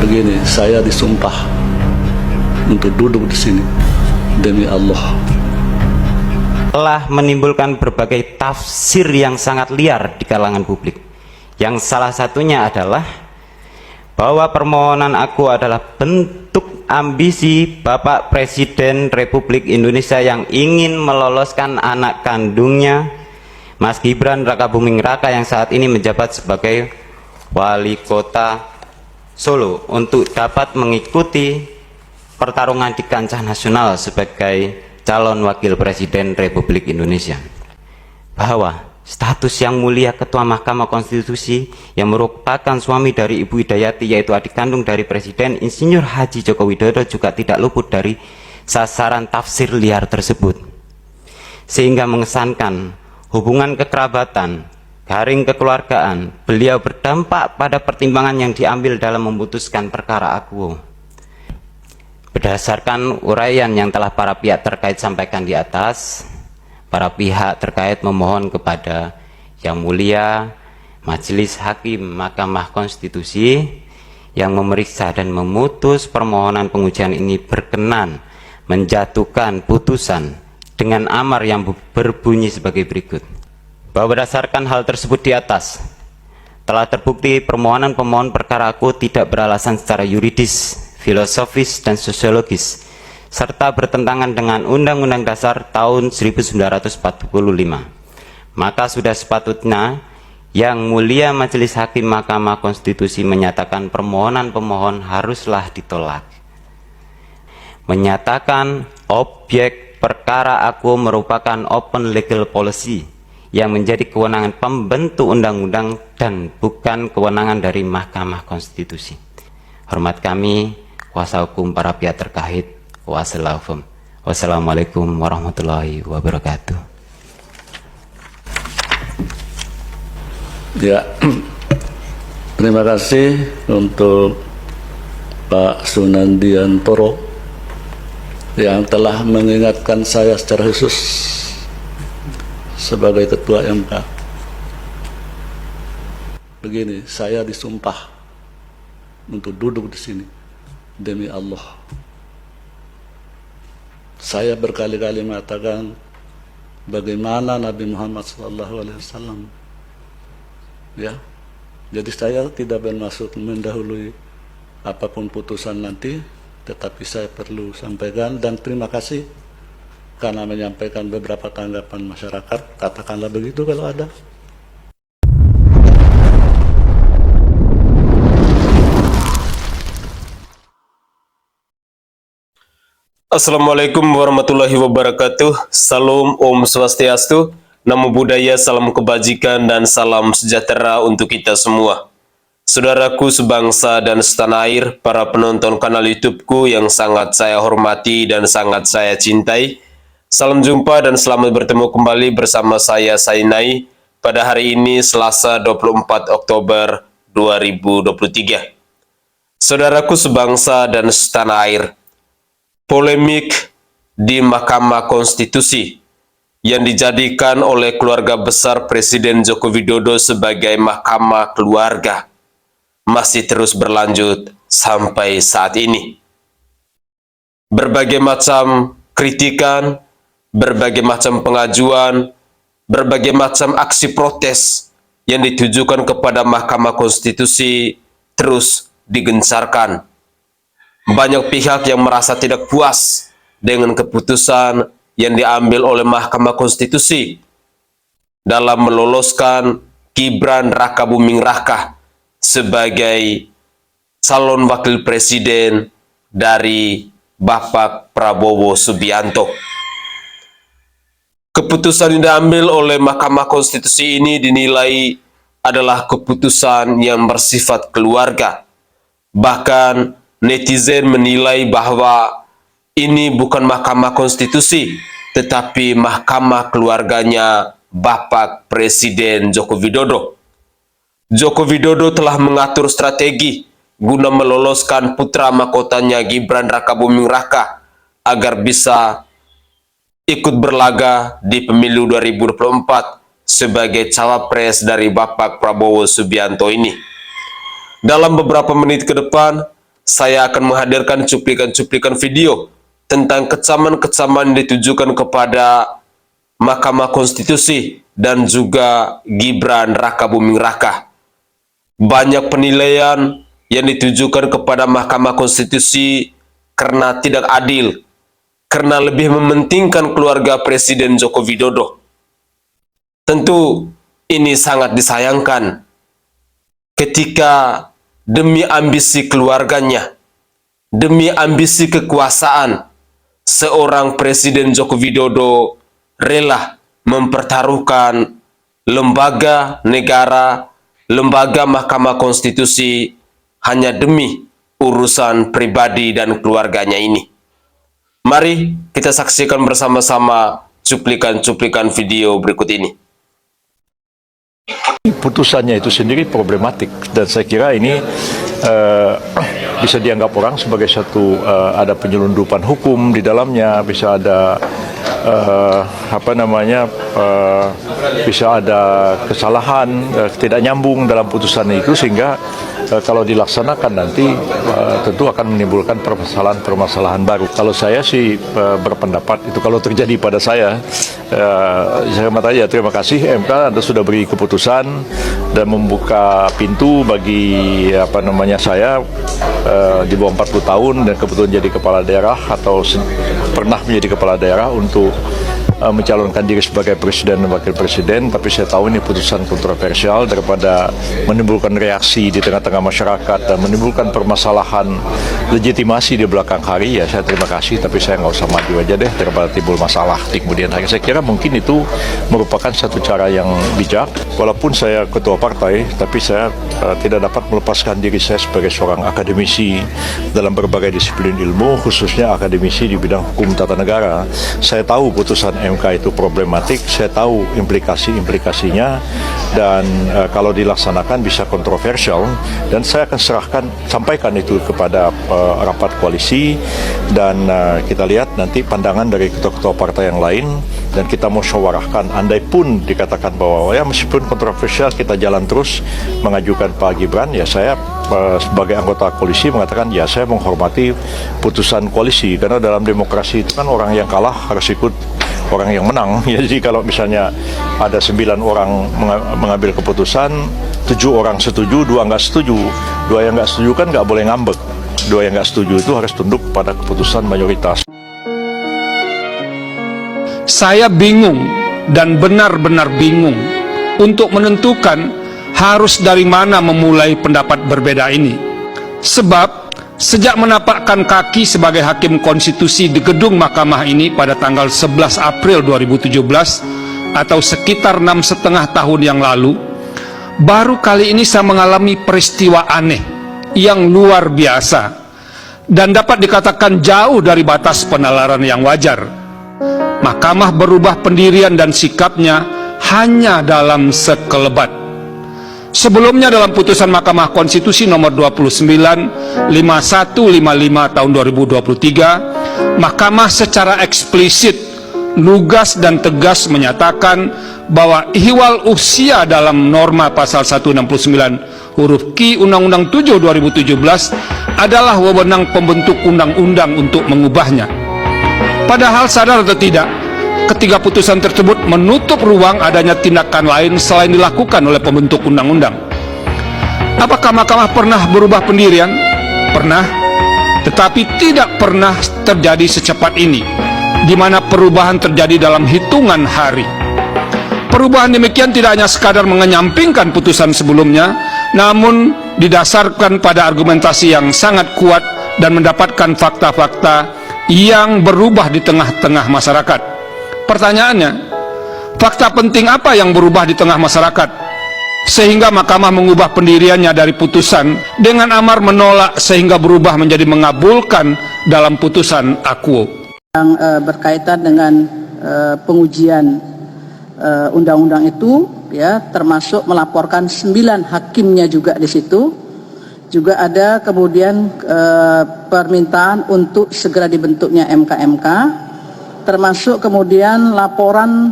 Begini, saya disumpah untuk duduk di sini demi Allah. Telah menimbulkan berbagai tafsir yang sangat liar di kalangan publik, yang salah satunya adalah bahwa permohonan aku adalah bentuk ambisi Bapak Presiden Republik Indonesia yang ingin meloloskan anak kandungnya Mas Gibran Rakabuming Raka yang saat ini menjabat sebagai wali kota Solo untuk dapat mengikuti pertarungan di kancah nasional sebagai calon wakil presiden Republik Indonesia. Bahwa status yang mulia Ketua Mahkamah Konstitusi yang merupakan suami dari Ibu Hidayati, yaitu adik kandung dari Presiden Insinyur Haji Joko Widodo, juga tidak luput dari sasaran tafsir liar tersebut, sehingga mengesankan hubungan kekerabatan, garing kekeluargaan beliau berdampak pada pertimbangan yang diambil dalam memutuskan perkara akuo. Berdasarkan uraian yang telah para pihak terkait sampaikan di atas, para pihak terkait memohon kepada Yang Mulia Majelis Hakim Mahkamah Konstitusi yang memeriksa dan memutus permohonan pengujian ini berkenan menjatuhkan putusan dengan amar yang berbunyi sebagai berikut. Bahwa berdasarkan hal tersebut di atas, telah terbukti permohonan pemohon perkara aku tidak beralasan secara yuridis, filosofis, dan sosiologis, serta bertentangan dengan Undang-Undang Dasar tahun 1945. Maka sudah sepatutnya Yang Mulia Majelis Hakim Mahkamah Konstitusi menyatakan permohonan pemohon haruslah ditolak. Menyatakan objek perkara aku merupakan open legal policy yang menjadi kewenangan pembentuk undang-undang dan bukan kewenangan dari Mahkamah Konstitusi. Hormat kami, kuasa hukum para pihak terkait. Wassalamualaikum warahmatullahi wabarakatuh. Ya, terima kasih untuk Pak Sunandiantoro yang telah mengingatkan saya secara khusus sebagai Ketua MK. Begini, saya disumpah untuk duduk di sini demi Allah. Saya berkali-kali mengatakan bagaimana Nabi Muhammad SAW. Ya, jadi saya tidak bermaksud mendahului apapun putusan nanti, tetapi saya perlu sampaikan dan terima kasih karena menyampaikan beberapa tanggapan masyarakat, katakanlah begitu kalau ada. Assalamualaikum warahmatullahi wabarakatuh. Salam Om Swastiastu, Namo Buddhaya, salam kebajikan dan salam sejahtera untuk kita semua. Saudaraku sebangsa dan setanah air, para penonton kanal YouTubeku yang sangat saya hormati dan sangat saya cintai, salam jumpa dan selamat bertemu kembali bersama saya Sainai pada hari ini Selasa 24 Oktober 2023. Saudaraku sebangsa dan setanah air, polemik di Mahkamah Konstitusi yang dijadikan oleh keluarga besar Presiden Joko Widodo sebagai mahkamah keluarga masih terus berlanjut sampai saat ini. Berbagai macam kritikan, berbagai macam pengajuan, berbagai macam aksi protes yang ditujukan kepada Mahkamah Konstitusi terus digencarkan. Banyak pihak yang merasa tidak puas dengan keputusan yang diambil oleh Mahkamah Konstitusi dalam meloloskan Gibran Rakabuming Raka sebagai calon wakil presiden dari Bapak Prabowo Subianto. Keputusan yang diambil oleh Mahkamah Konstitusi ini dinilai adalah keputusan yang bersifat keluarga. Bahkan netizen menilai bahwa ini bukan Mahkamah Konstitusi, tetapi mahkamah keluarganya Bapak Presiden Joko Widodo. Joko Widodo telah mengatur strategi guna meloloskan putra mahkotanya Gibran Rakabuming Raka agar bisa ikut berlaga di pemilu 2024 sebagai cawapres dari Bapak Prabowo Subianto ini. Dalam beberapa menit ke depan, saya akan menghadirkan cuplikan-cuplikan video tentang kecaman-kecaman yang ditujukan kepada Mahkamah Konstitusi dan juga Gibran Rakabuming Raka. Banyak penilaian yang ditujukan kepada Mahkamah Konstitusi karena tidak adil, karena lebih mementingkan keluarga Presiden Joko Widodo. Tentu ini sangat disayangkan ketika demi ambisi keluarganya, demi ambisi kekuasaan, seorang Presiden Joko Widodo rela mempertaruhkan lembaga negara, lembaga Mahkamah Konstitusi hanya demi urusan pribadi dan keluarganya ini. Mari kita saksikan bersama-sama cuplikan-cuplikan video berikut ini. Putusannya itu sendiri problematik dan saya kira ini bisa dianggap orang sebagai satu ada penyelundupan hukum di dalamnya, bisa ada bisa ada kesalahan, tidak nyambung dalam putusan itu, sehingga kalau dilaksanakan nanti tentu akan menimbulkan permasalahan baru. Kalau saya sih berpendapat itu kalau terjadi pada saya ya terima kasih MK, Anda sudah beri keputusan dan membuka pintu bagi saya di bawah 40 tahun dan kebetulan jadi kepala daerah atau pernah menjadi kepala daerah untuk mencalonkan diri sebagai presiden dan wakil presiden, tapi saya tahu ini putusan kontroversial daripada menimbulkan reaksi di tengah-tengah masyarakat dan menimbulkan permasalahan legitimasi di belakang hari. Ya saya terima kasih, tapi saya nggak usah maju aja deh daripada timbul masalah di kemudian hari. Saya kira mungkin itu merupakan satu cara yang bijak. Walaupun saya ketua partai, tapi saya tidak dapat melepaskan diri saya sebagai seorang akademisi dalam berbagai disiplin ilmu, khususnya akademisi di bidang hukum tata negara. Saya tahu putusan MK itu problematik, saya tahu implikasi-implikasinya, dan kalau dilaksanakan bisa kontroversial, dan saya akan sampaikan itu kepada rapat koalisi, dan kita lihat nanti pandangan dari ketua-ketua partai yang lain, dan kita musyawarahkan. Andai pun dikatakan bahwa ya meskipun kontroversial kita jalan terus mengajukan Pak Gibran, ya saya sebagai anggota koalisi mengatakan ya saya menghormati putusan koalisi, karena dalam demokrasi itu kan orang yang kalah harus ikut orang yang menang. Ya, jadi kalau misalnya ada 9 orang mengambil keputusan, 7 orang setuju, 2 nggak setuju. 2 yang nggak setuju kan nggak boleh ngambek. 2 yang nggak setuju itu harus tunduk pada keputusan mayoritas. Saya bingung dan benar-benar bingung untuk menentukan harus dari mana memulai pendapat berbeda ini. Sebab sejak menapakkan kaki sebagai hakim konstitusi di gedung mahkamah ini pada tanggal 11 April 2017 atau sekitar 6,5 tahun yang lalu, baru kali ini saya mengalami peristiwa aneh yang luar biasa dan dapat dikatakan jauh dari batas penalaran yang wajar. Mahkamah berubah pendirian dan sikapnya hanya dalam sekelebat. Sebelumnya dalam putusan Mahkamah Konstitusi nomor 29 5155 tahun 2023, Mahkamah secara eksplisit, lugas dan tegas menyatakan bahwa ihwal usia dalam norma pasal 169 huruf Q Undang-Undang 7 2017 adalah wewenang pembentuk undang-undang untuk mengubahnya. Padahal sadar atau tidak, ketiga putusan tersebut menutup ruang adanya tindakan lain selain dilakukan oleh pembentuk undang-undang. Apakah mahkamah pernah berubah pendirian? Pernah, tetapi tidak pernah terjadi secepat ini, di mana perubahan terjadi dalam hitungan hari. Perubahan demikian tidak hanya sekadar mengenyampingkan putusan sebelumnya, namun didasarkan pada argumentasi yang sangat kuat dan mendapatkan fakta-fakta yang berubah di tengah-tengah masyarakat. Pertanyaannya, fakta penting apa yang berubah di tengah masyarakat sehingga mahkamah mengubah pendiriannya dari putusan dengan amar menolak sehingga berubah menjadi mengabulkan dalam putusan akuo? Yang berkaitan dengan pengujian undang-undang itu, ya, termasuk melaporkan 9 hakimnya juga di situ. Juga ada kemudian permintaan untuk segera dibentuknya MK-MK, termasuk kemudian laporan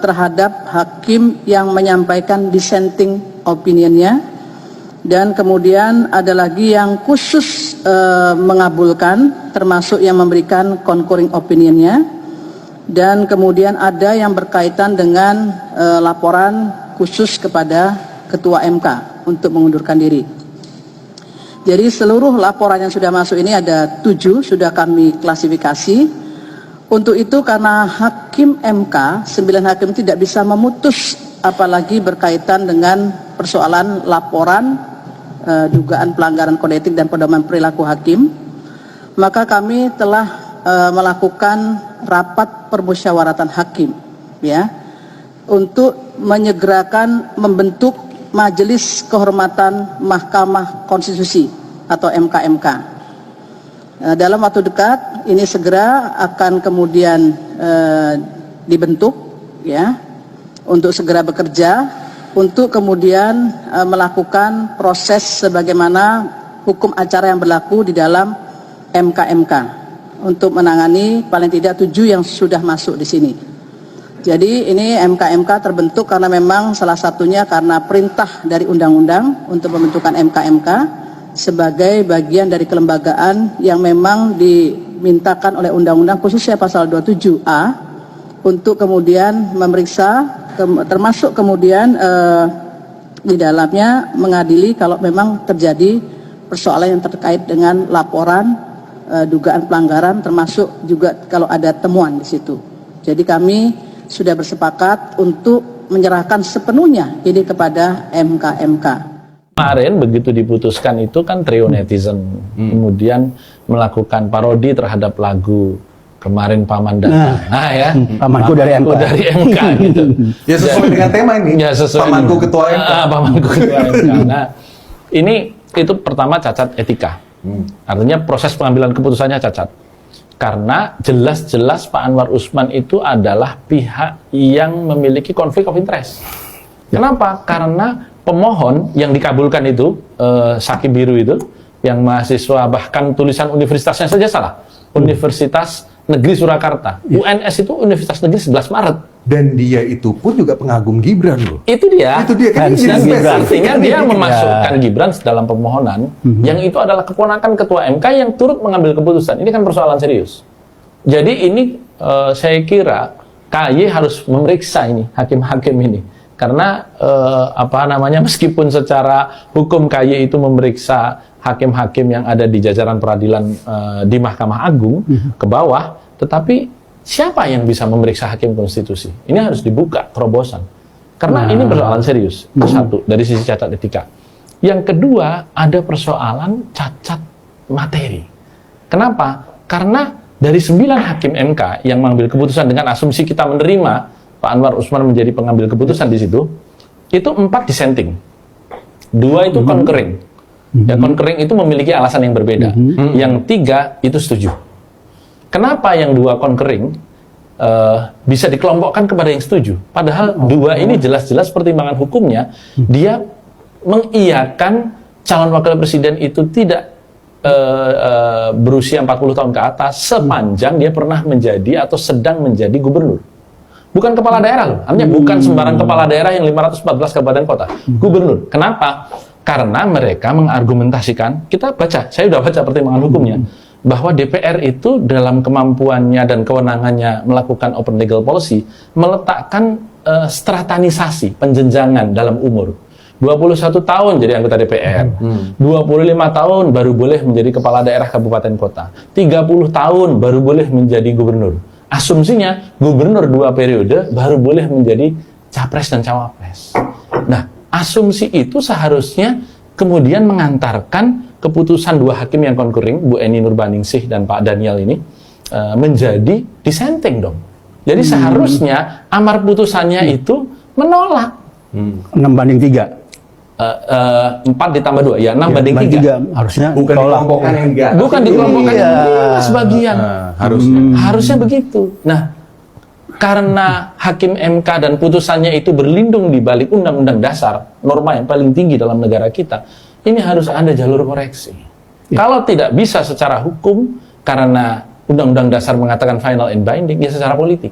terhadap hakim yang menyampaikan dissenting opinionnya, Dan kemudian ada lagi yang khusus mengabulkan, termasuk yang memberikan concurring opinionnya. Dan kemudian ada yang berkaitan dengan laporan khusus kepada Ketua MK untuk mengundurkan diri. Jadi seluruh laporan yang sudah masuk ini ada 7, sudah kami klasifikasi. Untuk itu karena hakim MK, 9 hakim tidak bisa memutus apalagi berkaitan dengan persoalan laporan dugaan pelanggaran kode etik dan pedoman perilaku hakim, maka kami telah melakukan rapat permusyawaratan hakim ya untuk menyegerakan membentuk Majelis Kehormatan Mahkamah Konstitusi atau MK-MK. Dalam waktu dekat ini segera akan kemudian dibentuk ya untuk segera bekerja untuk kemudian melakukan proses sebagaimana hukum acara yang berlaku di dalam MK-MK untuk menangani paling tidak 7 yang sudah masuk di sini. Jadi ini MK-MK terbentuk karena memang salah satunya karena perintah dari undang-undang untuk pembentukan MK-MK sebagai bagian dari kelembagaan yang memang dimintakan oleh undang-undang khususnya pasal 27A untuk kemudian memeriksa termasuk kemudian di dalamnya mengadili kalau memang terjadi persoalan yang terkait dengan laporan dugaan pelanggaran termasuk juga kalau ada temuan di situ. Jadi kami sudah bersepakat untuk menyerahkan sepenuhnya ini kepada MK-MK. Kemarin begitu diputuskan itu kan trio netizen kemudian melakukan parodi terhadap lagu kemarin Paman datang. Nah ya, Pamanku dari MK. Dari MK gitu. Ya sesuai dengan tema ini. Ya sesuai Pamanku Ketua MK. Pamanku Ketua MK. Nah, ini itu pertama cacat etika. Artinya proses pengambilan keputusannya cacat. Karena jelas-jelas Pak Anwar Usman itu adalah pihak yang memiliki konflik of interest. Kenapa? Karena pemohon yang dikabulkan itu, Saki Biru itu, yang mahasiswa bahkan tulisan universitasnya saja salah. Universitas Negeri Surakarta. UNS itu Universitas Negeri 11 Maret. Dan dia itu pun juga pengagum Gibran loh. Itu dia. Itu dia kan Artinya dia memasukkan Gibran dalam permohonan yang itu adalah keponakan Ketua MK yang turut mengambil keputusan. Ini kan persoalan serius. Jadi ini saya kira KY harus memeriksa ini hakim-hakim ini. Karena meskipun secara hukum KY itu memeriksa hakim-hakim yang ada di jajaran peradilan di Mahkamah Agung ke bawah, tetapi siapa yang bisa memeriksa hakim konstitusi? Ini harus dibuka terobosan. Karena ini persoalan serius. Itu satu, dari sisi cacat etika. Yang kedua, ada persoalan cacat materi. Kenapa? Karena dari 9 hakim MK yang mengambil keputusan dengan asumsi kita menerima Pak Anwar Usman menjadi pengambil keputusan di situ, itu 4 dissenting. 2 itu concurring. Ya, concurring itu memiliki alasan yang berbeda. Yang 3 itu setuju. Kenapa yang 2 concurring bisa dikelompokkan kepada yang setuju? Padahal 2 ini jelas-jelas pertimbangan hukumnya, dia mengiyakan calon wakil presiden itu tidak berusia 40 tahun ke atas sepanjang dia pernah menjadi atau sedang menjadi gubernur. Bukan kepala daerah loh, artinya bukan sembarang kepala daerah yang 514 kabupaten kota. Gubernur. Kenapa? Karena mereka mengargumentasikan, kita baca, saya sudah baca pertimbangan hukumnya, bahwa DPR itu dalam kemampuannya dan kewenangannya melakukan open legal policy, meletakkan stratanisasi, penjenjangan dalam umur. 21 tahun jadi anggota DPR, 25 tahun baru boleh menjadi kepala daerah kabupaten kota, 30 tahun baru boleh menjadi gubernur. Asumsinya gubernur 2 periode baru boleh menjadi capres dan cawapres. Nah, asumsi itu seharusnya kemudian mengantarkan keputusan 2 hakim yang concurring, Bu Eni Nurbaningsih dan Pak Daniel ini menjadi dissenting dong. Jadi seharusnya amar putusannya itu menolak. 6/3. 4 ditambah 2, ya 6/3. Harusnya bukan dikelompokkan yang enggak. Bukan dikelompokkan sebagian. Harusnya begitu. Nah, karena hakim MK dan putusannya itu berlindung di balik undang-undang dasar, norma yang paling tinggi dalam negara kita, ini harus ada jalur koreksi. Kalau tidak bisa secara hukum, karena undang-undang dasar mengatakan final and binding, ya secara politik.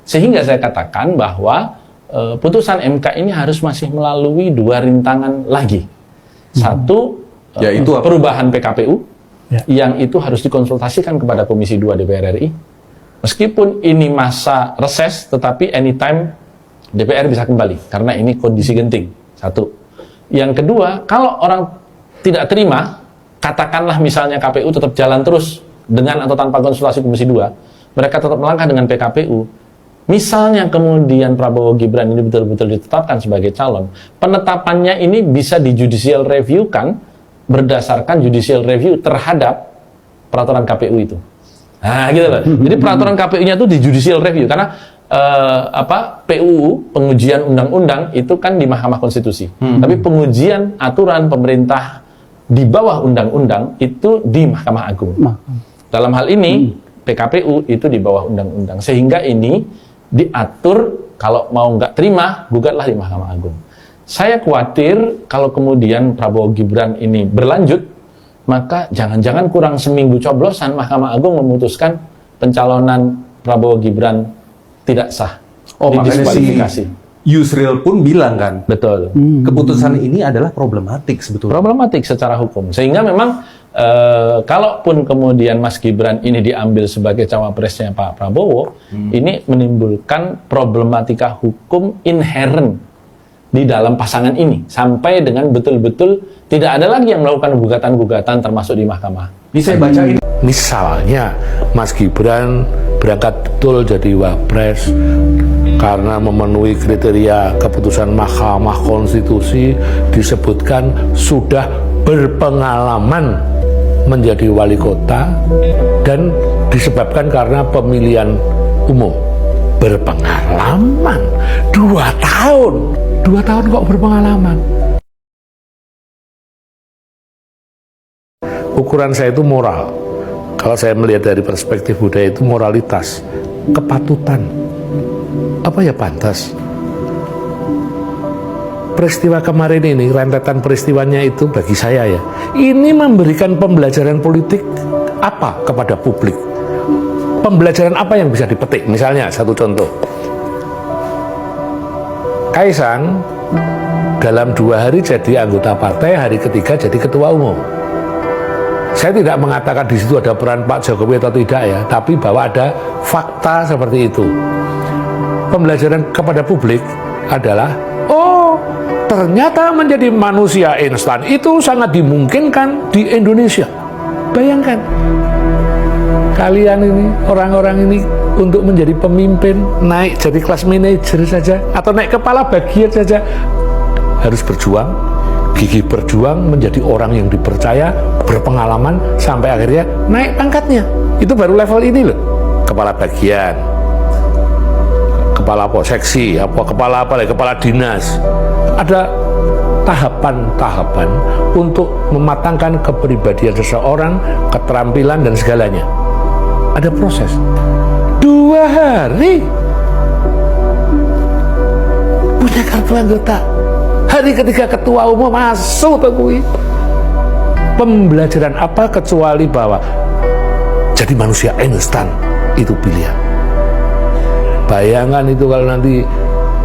Sehingga saya katakan bahwa putusan MK ini harus masih melalui 2 rintangan lagi. Satu, Yaitu apa? perubahan PKPU, yang itu harus dikonsultasikan kepada Komisi 2 DPR RI. Meskipun ini masa reses, tetapi anytime DPR bisa kembali, karena ini kondisi genting. Satu. Yang kedua, kalau orang tidak terima, katakanlah misalnya KPU tetap jalan terus dengan atau tanpa konsultasi Komisi 2, mereka tetap melangkah dengan PKPU, misalnya kemudian Prabowo Gibran ini betul-betul ditetapkan sebagai calon, penetapannya ini bisa di judicial review kan, berdasarkan judicial review terhadap peraturan KPU itu. Nah, gitu loh. Jadi peraturan KPU-nya itu di judicial review karena PUU, pengujian undang-undang itu kan di Mahkamah Konstitusi. Tapi pengujian aturan pemerintah di bawah undang-undang itu di Mahkamah Agung. Dalam hal ini PKPU itu di bawah undang-undang. Sehingga ini diatur kalau mau nggak terima, gugatlah di Mahkamah Agung. Saya khawatir kalau kemudian Prabowo Gibran ini berlanjut, maka jangan-jangan kurang seminggu coblosan Mahkamah Agung memutuskan pencalonan Prabowo Gibran tidak sah. Makanya Didiskualifikasi. Yusril pun bilang kan, Betul. keputusan ini adalah problematik sebetulnya. Problematik secara hukum. Sehingga memang kalaupun kemudian Mas Gibran ini diambil sebagai cawapresnya Pak Prabowo, ini menimbulkan problematika hukum inherent di dalam pasangan ini, sampai dengan betul-betul tidak ada lagi yang melakukan gugatan-gugatan termasuk di mahkamah. Ini saya baca ini. Misalnya Mas Gibran berangkat betul jadi wapres karena memenuhi kriteria keputusan Mahkamah Konstitusi, disebutkan sudah berpengalaman menjadi wali kota dan disebabkan karena pemilihan umum. Berpengalaman 2 tahun. 2 tahun kok berpengalaman. Ukuran saya itu moral. Kalau saya melihat dari perspektif budaya itu moralitas, kepatutan. Apa ya pantas? Peristiwa kemarin ini, rentetan peristiwanya itu bagi saya ya, ini memberikan pembelajaran politik apa kepada publik? Pembelajaran apa yang bisa dipetik? Misalnya satu contoh, Kaisang dalam 2 hari jadi anggota partai, hari ketiga jadi ketua umum. Saya tidak mengatakan di situ ada peran Pak Jokowi atau tidak ya, tapi bahwa ada fakta seperti itu. Pembelajaran kepada publik adalah, oh ternyata menjadi manusia instan itu sangat dimungkinkan di Indonesia. Bayangkan, kalian ini, orang-orang ini untuk menjadi pemimpin, naik jadi kelas manajer saja, atau naik kepala bagian saja, harus berjuang, gigih berjuang menjadi orang yang dipercaya, berpengalaman, sampai akhirnya naik pangkatnya. Itu baru level ini loh, kepala bagian, kepala seksi, kepala dinas. Ada tahapan-tahapan untuk mematangkan kepribadian seseorang, keterampilan dan segalanya. Ada proses. 2 hari punya kartu anggota. Hari ketiga ketua umum masuk takui. Pembelajaran apa kecuali bahwa jadi manusia instan itu pilihan. Bayangan itu kalau nanti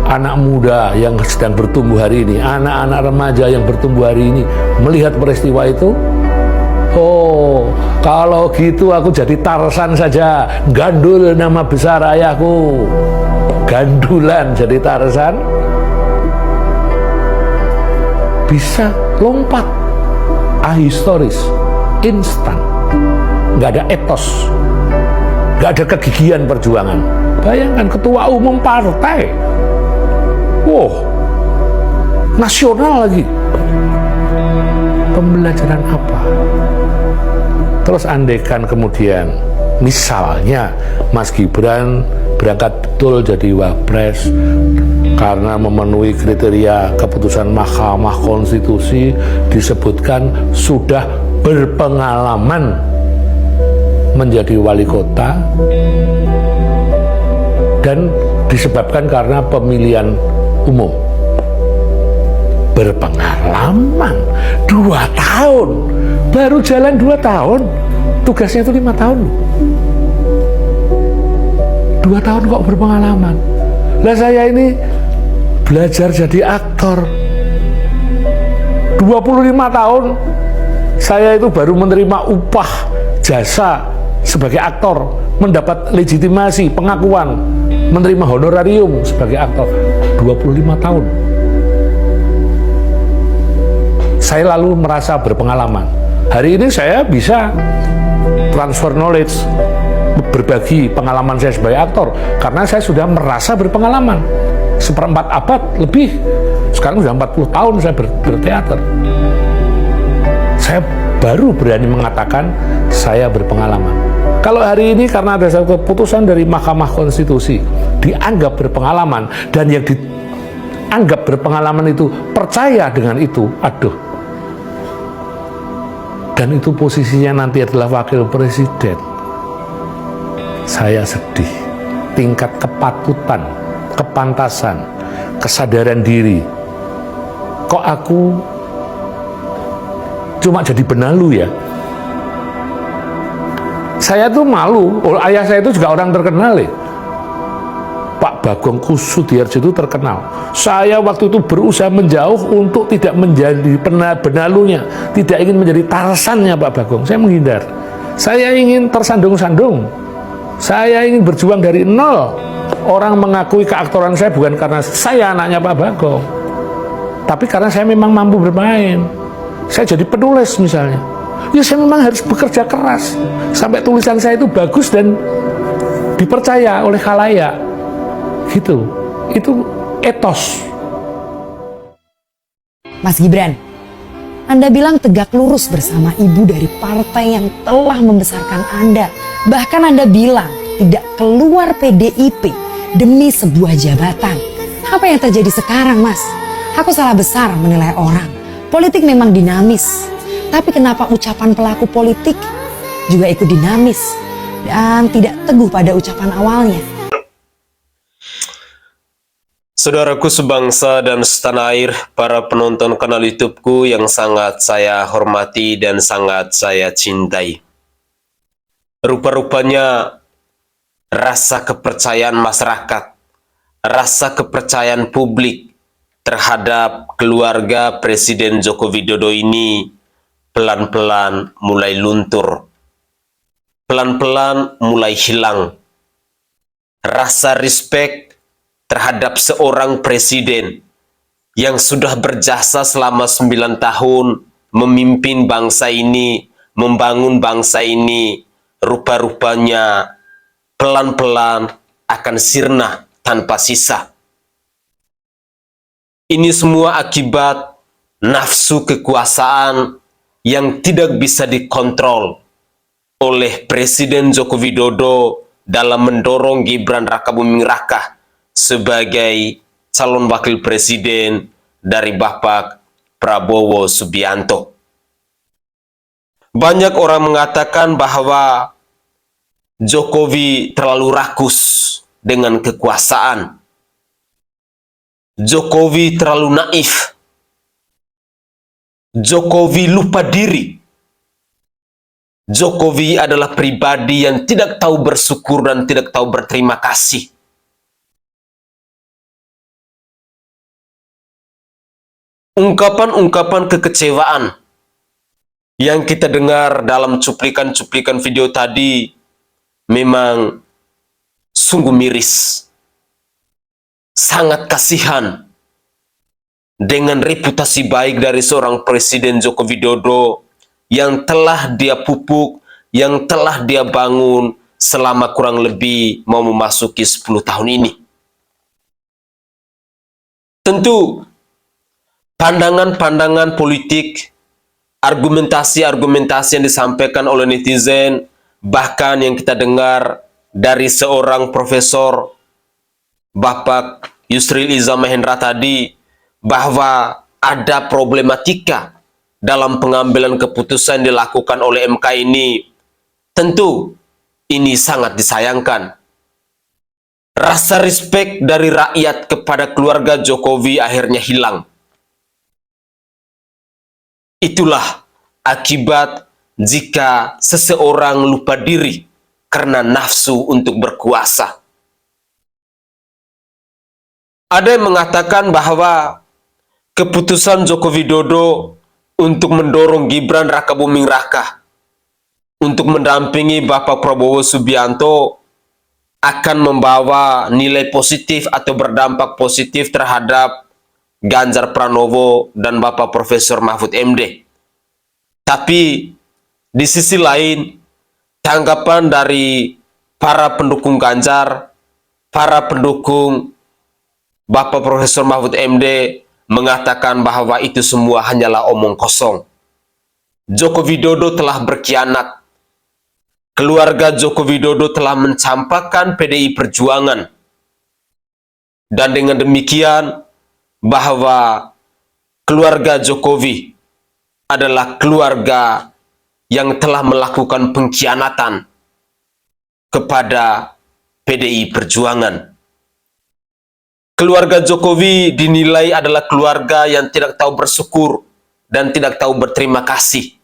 anak muda yang sedang bertumbuh hari ini, anak-anak remaja yang bertumbuh hari ini melihat peristiwa itu, oh, kalau gitu aku jadi Tarsan saja, gandul nama besar ayahku, gandulan jadi Tarsan, bisa lompat, ahistoris, instan, nggak ada etos, nggak ada kegigihan perjuangan. Bayangkan ketua umum partai, wow, nasional lagi. Pembelajaran apa? Terus andaikan kemudian misalnya Mas Gibran berangkat betul jadi wapres karena memenuhi kriteria keputusan Mahkamah Konstitusi, disebutkan sudah berpengalaman menjadi wali kota dan disebabkan karena pemilihan umum. Berpengalaman 2 tahun, baru jalan 2 tahun, tugasnya itu 5 tahun. 2 tahun kok berpengalaman. Lah saya ini belajar jadi aktor 2 25 tahun saya itu baru menerima upah jasa sebagai aktor, mendapat legitimasi, pengakuan, menerima honorarium sebagai aktor. 25 tahun. Saya lalu merasa berpengalaman. Hari ini saya bisa transfer knowledge, berbagi pengalaman saya sebagai aktor, karena saya sudah merasa berpengalaman. Seperempat abad lebih, sekarang sudah 40 tahun saya berteater. Saya baru berani mengatakan saya berpengalaman. Kalau hari ini karena ada satu keputusan dari Mahkamah Konstitusi dianggap berpengalaman, dan yang dianggap berpengalaman itu percaya dengan itu, aduh. Dan itu posisinya nanti adalah wakil presiden. Saya sedih. Tingkat kepatutan, kepantasan, kesadaran diri. Kok aku cuma jadi benalu ya? Saya tuh malu. Ayah saya itu juga orang terkenal ya. Pak Bagong Kussudiardja itu terkenal. Saya waktu itu berusaha menjauh untuk tidak menjadi benalunya, tidak ingin menjadi Tarsannya Pak Bagong. Saya menghindar. Saya ingin tersandung-sandung. Saya ingin berjuang dari nol. Orang mengakui keaktoran saya bukan karena saya anaknya Pak Bagong, tapi karena saya memang mampu bermain. Saya jadi penulis misalnya. Ya saya memang harus bekerja keras sampai tulisan saya itu bagus dan dipercaya oleh khalayak. Gitu. Itu etos. Mas Gibran, Anda bilang tegak lurus bersama ibu dari partai yang telah membesarkan Anda. Bahkan Anda bilang tidak keluar PDIP demi sebuah jabatan. Apa yang terjadi sekarang, Mas? Aku salah besar menilai orang. Politik memang dinamis. Tapi kenapa ucapan pelaku politik juga ikut dinamis dan tidak teguh pada ucapan awalnya? Saudaraku sebangsa dan setanah air, para penonton kanal YouTubeku yang sangat saya hormati dan sangat saya cintai. Rupa-rupanya rasa kepercayaan masyarakat, rasa kepercayaan publik terhadap keluarga Presiden Joko Widodo ini pelan-pelan mulai luntur, pelan-pelan mulai hilang. Rasa respect terhadap seorang presiden yang sudah berjasa selama 9 tahun memimpin bangsa ini, membangun bangsa ini, rupa-rupanya pelan-pelan akan sirna tanpa sisa. Ini semua akibat nafsu kekuasaan yang tidak bisa dikontrol oleh Presiden Joko Widodo dalam mendorong Gibran Rakabuming Raka sebagai calon wakil presiden dari Bapak Prabowo Subianto. Banyak orang mengatakan bahwa Jokowi terlalu rakus dengan kekuasaan. Jokowi terlalu naif. Jokowi lupa diri. Jokowi adalah pribadi yang tidak tahu bersyukur dan tidak tahu berterima kasih. Ungkapan-ungkapan kekecewaan yang kita dengar dalam cuplikan-cuplikan video tadi memang sungguh miris. Sangat kasihan dengan reputasi baik dari seorang Presiden Joko Widodo yang telah dia pupuk, yang telah dia bangun selama kurang lebih mau memasuki 10 tahun ini. Tentu pandangan-pandangan politik, argumentasi-argumentasi yang disampaikan oleh netizen, bahkan yang kita dengar dari seorang profesor Bapak Yusril Iza Mahendra tadi, bahwa ada problematika dalam pengambilan keputusan yang dilakukan oleh MK ini. Tentu ini sangat disayangkan. Rasa respek dari rakyat kepada keluarga Jokowi akhirnya hilang. Itulah akibat jika seseorang lupa diri karena nafsu untuk berkuasa. Ada yang mengatakan bahwa keputusan Joko Widodo untuk mendorong Gibran Rakabuming Raka untuk mendampingi Bapak Prabowo Subianto akan membawa nilai positif atau berdampak positif terhadap Ganjar Pranowo dan Bapak Profesor Mahfud MD. Tapi di sisi lain, tanggapan dari para pendukung Ganjar, para pendukung Bapak Profesor Mahfud MD mengatakan bahwa itu semua hanyalah omong kosong. Joko Widodo telah berkhianat. Keluarga Joko Widodo telah mencampakkan PDI Perjuangan. Dan dengan demikian, bahwa keluarga Jokowi adalah keluarga yang telah melakukan pengkhianatan kepada PDI Perjuangan. Keluarga Jokowi dinilai adalah keluarga yang tidak tahu bersyukur dan tidak tahu berterima kasih.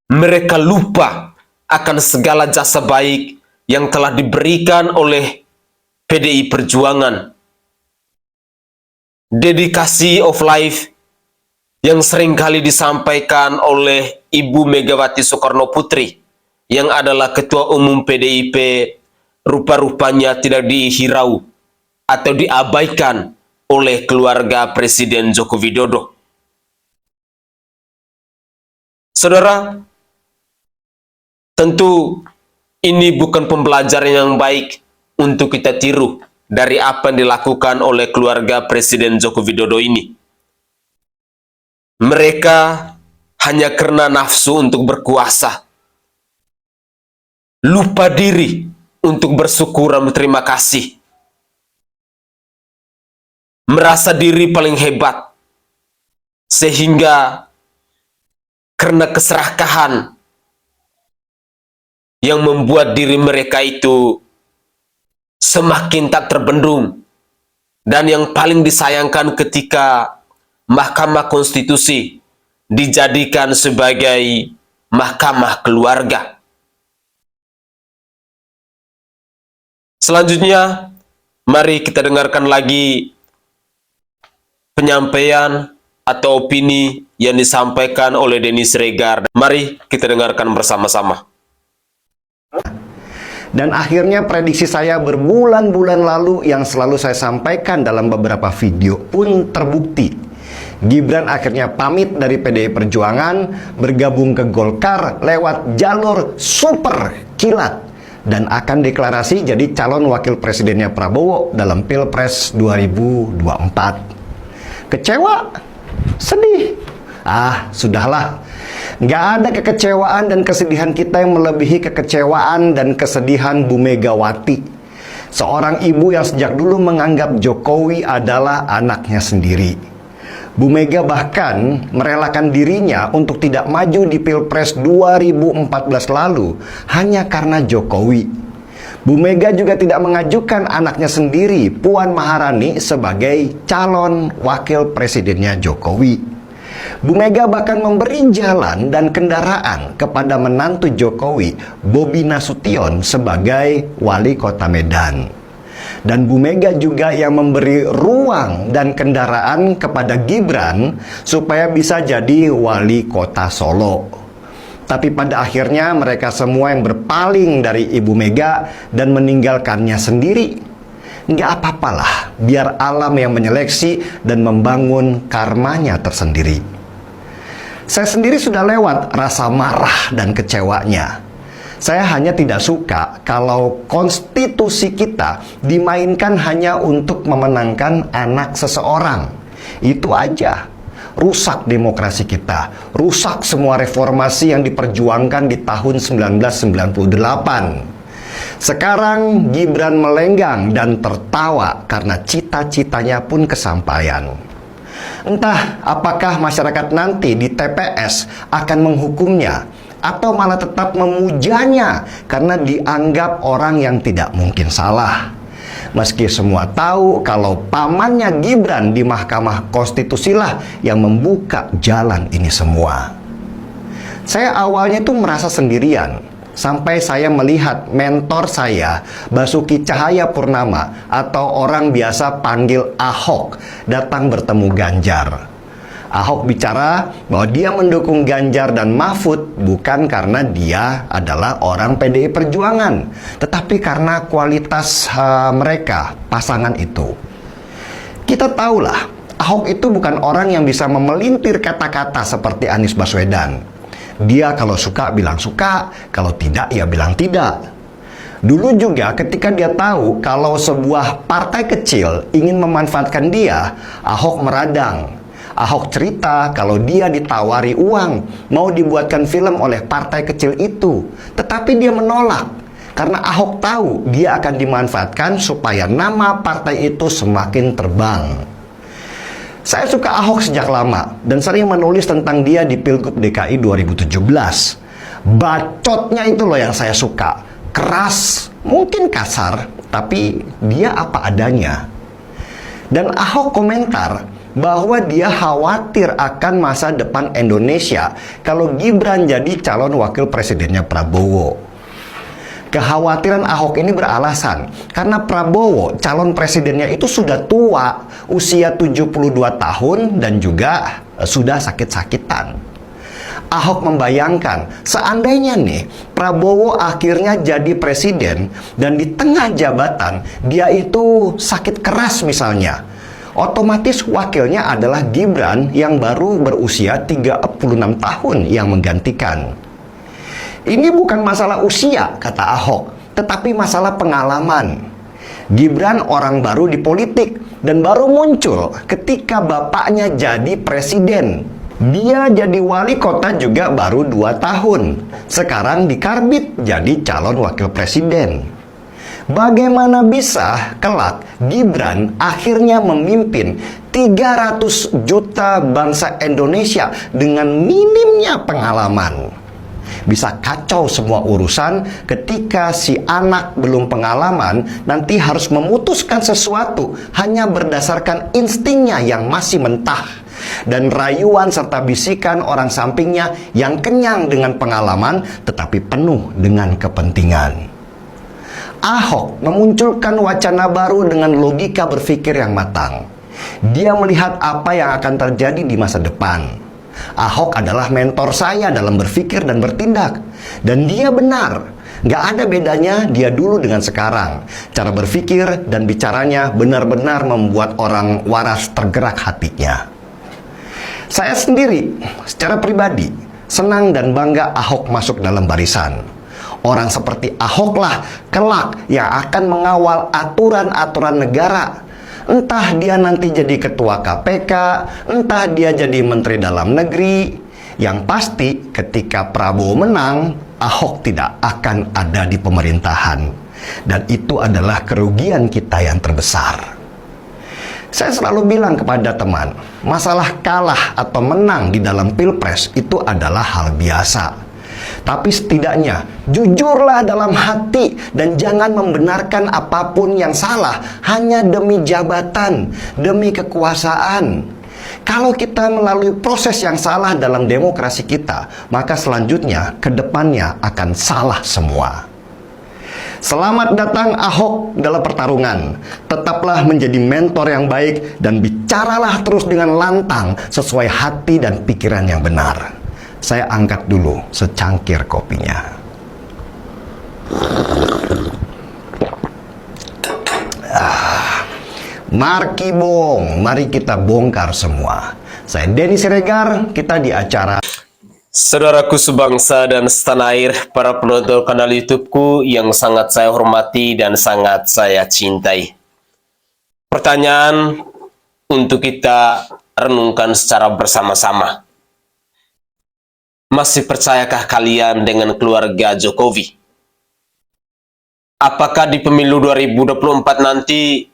Mereka lupa akan segala jasa baik yang telah diberikan oleh PDI Perjuangan. Dedikasi of life yang seringkali disampaikan oleh Ibu Megawati Soekarno Putri yang adalah Ketua Umum PDIP rupa-rupanya tidak dihirau atau diabaikan oleh keluarga Presiden Joko Widodo. Saudara, tentu ini bukan pembelajaran yang baik untuk kita tiru dari apa yang dilakukan oleh keluarga Presiden Joko Widodo ini. Mereka hanya karena nafsu untuk berkuasa, lupa diri untuk bersyukur dan berterima kasih, merasa diri paling hebat, sehingga karena keserakahan yang membuat diri mereka itu semakin tak terbendung. Dan yang paling disayangkan ketika Mahkamah Konstitusi dijadikan sebagai mahkamah keluarga. Selanjutnya, mari kita dengarkan lagi penyampaian atau opini yang disampaikan oleh Denny Siregar. Mari kita dengarkan bersama-sama. Dan akhirnya prediksi saya berbulan-bulan lalu yang selalu saya sampaikan dalam beberapa video pun terbukti. Gibran akhirnya pamit dari PDI Perjuangan, bergabung ke Golkar lewat jalur super kilat, dan akan deklarasi jadi calon wakil presidennya Prabowo dalam Pilpres 2024. Kecewa? Sedih? Sudahlah. Nggak ada kekecewaan dan kesedihan kita yang melebihi kekecewaan dan kesedihan Bu Megawati. Seorang ibu yang sejak dulu menganggap Jokowi adalah anaknya sendiri. Bu Mega bahkan merelakan dirinya untuk tidak maju di Pilpres 2014 lalu hanya karena Jokowi. Bu Mega juga tidak mengajukan anaknya sendiri, Puan Maharani, sebagai calon wakil presidennya Jokowi. Bu Mega bahkan memberi jalan dan kendaraan kepada menantu Jokowi, Bobi Nasution, sebagai wali kota Medan. Dan Bu Mega juga yang memberi ruang dan kendaraan kepada Gibran supaya bisa jadi wali kota Solo. Tapi pada akhirnya mereka semua yang berpaling dari Ibu Mega dan meninggalkannya sendiri. Nggak apa-apalah, biar alam yang menyeleksi dan membangun karmanya tersendiri. Saya sendiri sudah lewat rasa marah dan kecewanya. Saya hanya tidak suka kalau konstitusi kita dimainkan hanya untuk memenangkan anak seseorang. Itu aja. Rusak demokrasi kita. Rusak semua reformasi yang diperjuangkan di tahun 1998. Sekarang Gibran melenggang dan tertawa karena cita-citanya pun kesampaian. Entah apakah masyarakat nanti di TPS akan menghukumnya atau malah tetap memujanya karena dianggap orang yang tidak mungkin salah. Meski semua tahu kalau pamannya Gibran di Mahkamah Konstitusi lah yang membuka jalan ini semua. Saya awalnya tuh merasa sendirian, sampai saya melihat mentor saya, Basuki Cahayapurnama, atau orang biasa panggil Ahok, datang bertemu Ganjar. Ahok bicara bahwa dia mendukung Ganjar dan Mahfud bukan karena dia adalah orang PDI Perjuangan, tetapi karena kualitas mereka, pasangan itu. Kita tahulah, Ahok itu bukan orang yang bisa memelintir kata-kata seperti Anies Baswedan. Dia kalau suka bilang suka, kalau tidak ya bilang tidak. Dulu juga ketika dia tahu kalau sebuah partai kecil ingin memanfaatkan dia, Ahok meradang. Ahok cerita kalau dia ditawari uang mau dibuatkan film oleh partai kecil itu, tetapi dia menolak karena Ahok tahu dia akan dimanfaatkan supaya nama partai itu semakin terbang. Saya suka Ahok sejak lama dan sering menulis tentang dia di Pilgub DKI 2017. Bacotnya itu loh yang saya suka. Keras, mungkin kasar, tapi dia apa adanya. Dan Ahok komentar bahwa dia khawatir akan masa depan Indonesia kalau Gibran jadi calon wakil presidennya Prabowo. Kekhawatiran Ahok ini beralasan karena Prabowo calon presidennya itu sudah tua, usia 72 tahun dan juga sudah sakit-sakitan. Ahok membayangkan seandainya nih Prabowo akhirnya jadi presiden dan di tengah jabatan dia itu sakit keras misalnya, otomatis wakilnya adalah Gibran yang baru berusia 36 tahun yang menggantikan. Ini bukan masalah usia, kata Ahok, tetapi masalah pengalaman. Gibran orang baru di politik dan baru muncul ketika bapaknya jadi presiden. Dia jadi wali kota juga baru 2 tahun. Sekarang dikarbit jadi calon wakil presiden. Bagaimana bisa kelak Gibran akhirnya memimpin 300 juta bangsa Indonesia dengan minimnya pengalaman? Bisa kacau semua urusan ketika si anak belum pengalaman nanti harus memutuskan sesuatu hanya berdasarkan instingnya yang masih mentah dan rayuan serta bisikan orang sampingnya yang kenyang dengan pengalaman tetapi penuh dengan kepentingan. Ahok memunculkan wacana baru dengan logika berpikir yang matang. Dia melihat apa yang akan terjadi di masa depan. Ahok adalah mentor saya dalam berpikir dan bertindak. Dan dia benar. Gak ada bedanya dia dulu dengan sekarang. Cara berpikir dan bicaranya benar-benar membuat orang waras tergerak hatinya. Saya sendiri, secara pribadi, senang dan bangga Ahok masuk dalam barisan. Orang seperti Ahok lah kelak yang akan mengawal aturan-aturan negara. Entah dia nanti jadi ketua KPK, entah dia jadi menteri dalam negeri. Yang pasti ketika Prabowo menang, Ahok tidak akan ada di pemerintahan. Dan itu adalah kerugian kita yang terbesar. Saya selalu bilang kepada teman, masalah kalah atau menang di dalam pilpres itu adalah hal biasa. Tapi setidaknya jujurlah dalam hati dan jangan membenarkan apapun yang salah hanya demi jabatan, demi kekuasaan. Kalau kita melalui proses yang salah dalam demokrasi kita, maka selanjutnya ke depannya akan salah semua. Selamat datang Ahok dalam pertarungan. Tetaplah menjadi mentor yang baik dan bicaralah terus dengan lantang sesuai hati dan pikiran yang benar. Saya angkat dulu secangkir kopinya. Marki Bong, mari kita bongkar semua. Saya Denny Siregar, kita di acara Saudaraku sebangsa dan setanah air, para penonton kanal YouTubeku yang sangat saya hormati dan sangat saya cintai. Pertanyaan untuk kita renungkan secara bersama-sama. Masih percayakah kalian dengan keluarga Jokowi? Apakah di pemilu 2024 nanti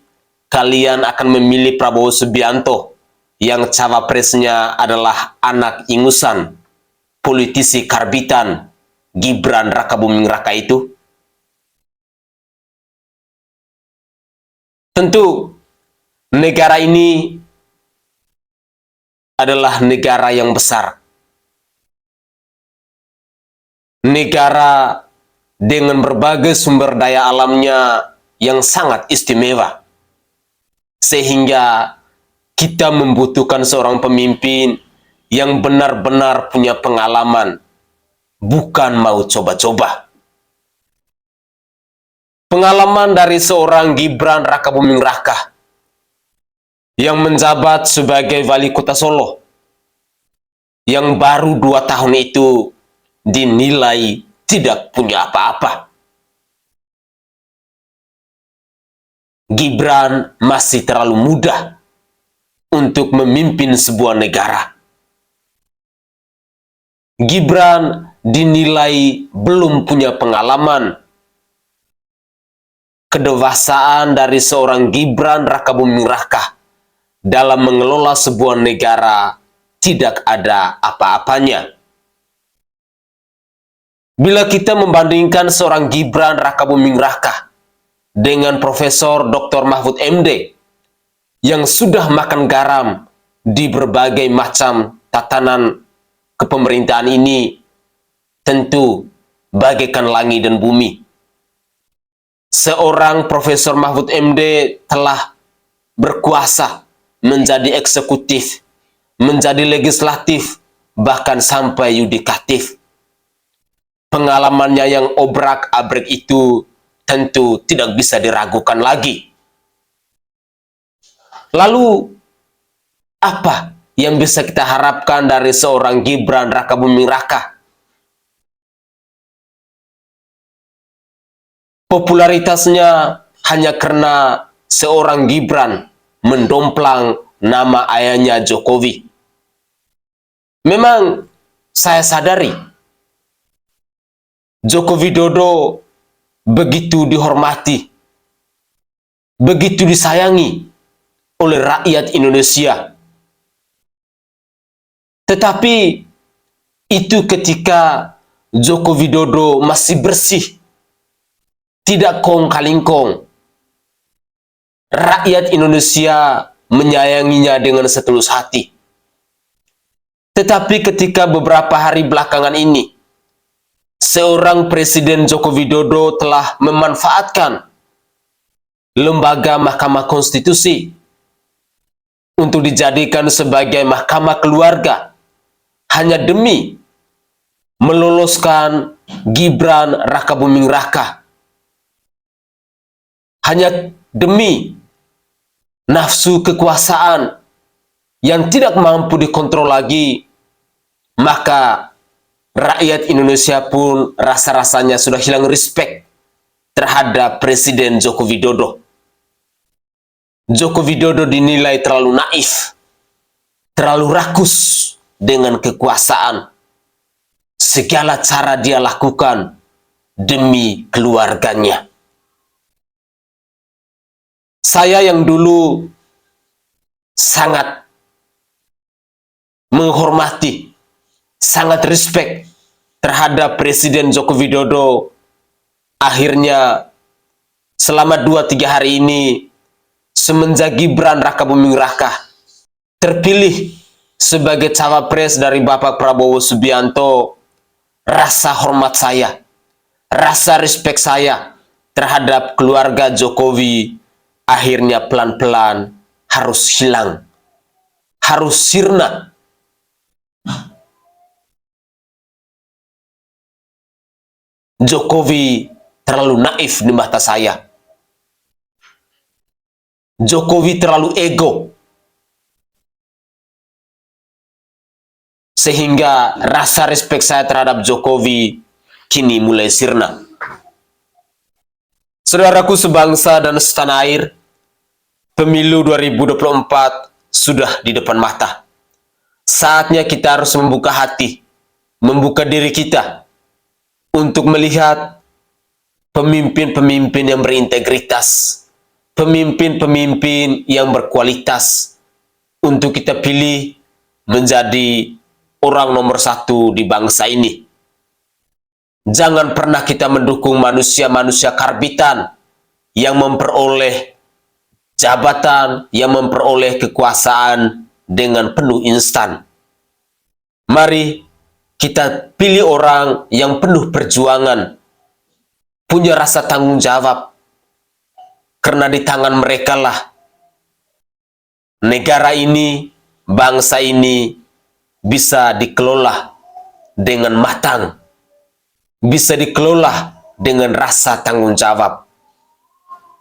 kalian akan memilih Prabowo Subianto yang cawapresnya adalah anak ingusan politisi karbitan Gibran Rakabuming Raka itu? Tentu negara ini adalah negara yang besar. Negara dengan berbagai sumber daya alamnya yang sangat istimewa. Sehingga kita membutuhkan seorang pemimpin yang benar-benar punya pengalaman, bukan mau coba-coba. Pengalaman dari seorang Gibran Rakabuming Raka yang menjabat sebagai wali kota Solo, yang baru 2 tahun itu dinilai tidak punya apa-apa. Gibran masih terlalu muda untuk memimpin sebuah negara. Gibran dinilai belum punya pengalaman. Kedewasaan dari seorang Gibran Rakabuming Raka dalam mengelola sebuah negara tidak ada apa-apanya. Bila kita membandingkan seorang Gibran Rakabuming Raka dengan Profesor Dr. Mahfud MD yang sudah makan garam di berbagai macam tatanan kepemerintahan ini, tentu bagaikan langit dan bumi. Seorang Profesor Mahfud MD telah berkuasa menjadi eksekutif, menjadi legislatif, bahkan sampai yudikatif. Pengalamannya yang obrak-abrik itu tentu tidak bisa diragukan lagi. Lalu, apa yang bisa kita harapkan dari seorang Gibran Rakabuming Raka? Popularitasnya hanya karena seorang Gibran mendomplang nama ayahnya Jokowi. Memang saya sadari Joko Widodo begitu dihormati, begitu disayangi oleh rakyat Indonesia. Tetapi itu ketika Joko Widodo masih bersih, tidak kong-kalingkong. Rakyat Indonesia menyayanginya dengan setulus hati. Tetapi ketika beberapa hari belakangan ini, seorang Presiden Joko Widodo telah memanfaatkan lembaga Mahkamah Konstitusi untuk dijadikan sebagai mahkamah keluarga hanya demi meloloskan Gibran Rakabuming Raka. Hanya demi nafsu kekuasaan yang tidak mampu dikontrol lagi, maka rakyat Indonesia pun rasa-rasanya sudah hilang respect terhadap Presiden Joko Widodo. Joko Widodo dinilai terlalu naif, terlalu rakus dengan kekuasaan. Segala cara dia lakukan demi keluarganya. Saya yang dulu sangat menghormati, sangat respect terhadap Presiden Joko Widodo, akhirnya selama 2-3 hari ini, semenjak Gibran Rakabuming Raka terpilih sebagai cawapres dari Bapak Prabowo Subianto, rasa hormat saya, rasa respect saya terhadap keluarga Jokowi akhirnya pelan-pelan harus hilang, harus sirna. Jokowi terlalu naif di mata saya. Jokowi terlalu ego. Sehingga rasa respek saya terhadap Jokowi kini mulai sirna. Saudaraku sebangsa dan setanah air, pemilu 2024 sudah di depan mata. Saatnya kita harus membuka hati, membuka diri kita untuk melihat pemimpin-pemimpin yang berintegritas, pemimpin-pemimpin yang berkualitas untuk kita pilih menjadi orang nomor 1 di bangsa ini. Jangan pernah kita mendukung manusia-manusia karbitan yang memperoleh jabatan, yang memperoleh kekuasaan dengan penuh instan. Mari kita pilih orang yang penuh perjuangan, punya rasa tanggung jawab, karena di tangan mereka lah negara ini, bangsa ini bisa dikelola dengan matang, bisa dikelola dengan rasa tanggung jawab.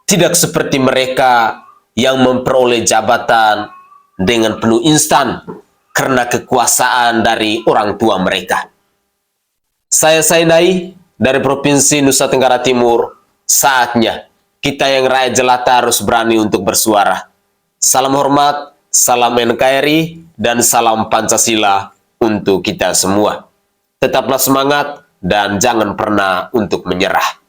Tidak seperti mereka yang memperoleh jabatan dengan penuh instan karena kekuasaan dari orang tua mereka. Saya Sainai dari Provinsi Nusa Tenggara Timur. Saatnya kita yang rakyat jelata harus berani untuk bersuara. Salam hormat, salam NKRI, dan salam Pancasila untuk kita semua. Tetaplah semangat dan jangan pernah untuk menyerah.